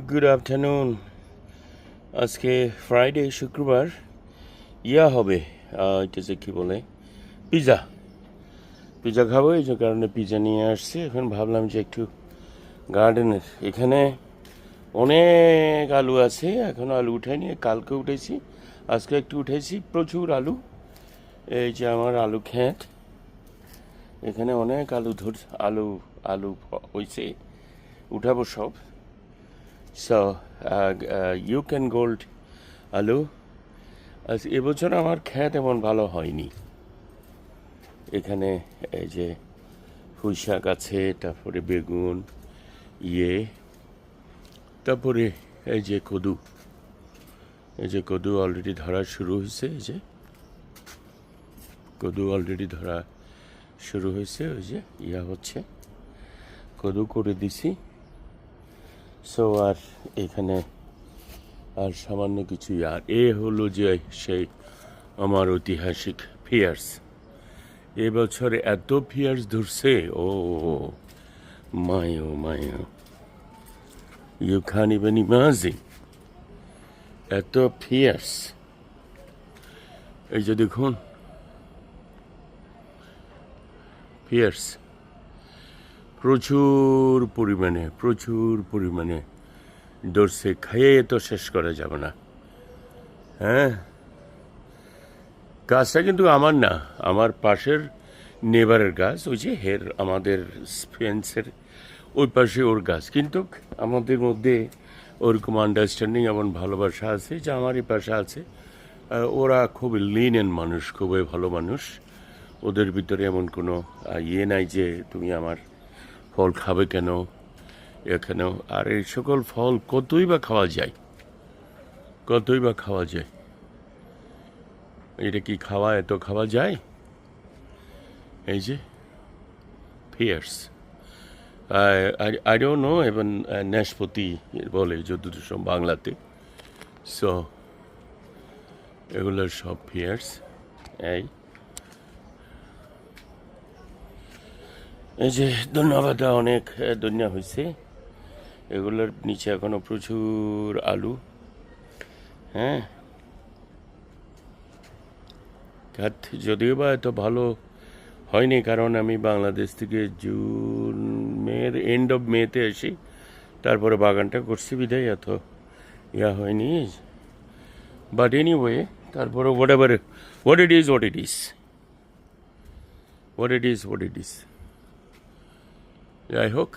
Good afternoon. আজকে Friday, শুক্রবার। হবে এটা যে কী বলে, পিৎজা পিৎজা খাবো, এই যে কারণে পিৎজা নিয়ে আসছি। এখন ভাবলাম যে একটু গার্ডেনের এখানে অনেক আলু আছে, এখনও আলু উঠাইনি, কালকে উঠেছি, আজকে একটু উঠেছি, প্রচুর আলু। এই যে আমার আলু ক্ষেত, এখানে অনেক আলু আলু হয়েছে, উঠাবো সব। সো ইউ ক্যান গোল্ড আলু। এবছর আমার ক্ষেত এমন ভালো হয়নি। এখানে এই যে পুঁই শাক আছে, তারপরে বেগুন, তারপরে এই যে কদু অলরেডি ধরা শুরু হয়েছে। এই যে কদু অলরেডি ধরা শুরু হয়েছে, ওই যে হচ্ছে, কদু করে দিছি। সো আর এখানে আর সামান্য কিছুই। আর হলো যে সেই আমার ঐতিহাসিক পিয়ার্স। এবছরে এত পিয়ার্স ধরছে, ও মায়ো, ইউ ক্যান ইভেন ইমাজিন, এত পিয়ার্স। এই যে দেখুন, পিয়ার্স প্রচুর পরিমাণে ধরছে, খাইয়ে তো শেষ করা যাবে না। হ্যাঁ, গাছটা কিন্তু আমার না, আমার পাশের নেবারের গাছ, ওই যে আমাদের ফেন্সের ওই পাশে ওর গাছ। কিন্তু আমাদের মধ্যে ওরকম আন্ডারস্ট্যান্ডিং, এমন ভালোবাসা আছে যে আমার এই পাশে আছে। ওরা খুবই লিনেন্ট মানুষ, খুবই ভালো মানুষ। ওদের ভিতরে এমন কোনো নাই যে তুমি আমার ফল খাবে কেন, এখানেও। আর এই সকল ফল কতই বা খাওয়া যায়। এটা কি এত খাওয়া যায়? এই যে পিয়ার্স, আই ডোন্ট নো, এবং নাশপাতি বলে যতদূর বাংলাতে। সো এগুলোর সব পিয়ার্স। এই যে ধন্যবাদ, অনেক ধন্যা হয়েছে। এগুলোর নিচে এখনো প্রচুর আলু। হ্যাঁ, খাত যদিও বা এত ভালো হয়নি, কারণ আমি বাংলাদেশ থেকে এন্ড অফ মেতে আসি, তারপরে বাগানটা করছি, বিদায় এত হয়নি। বাট এনিওয়ে, তারপরে হোয়াট ইট ইজ যাই হোক।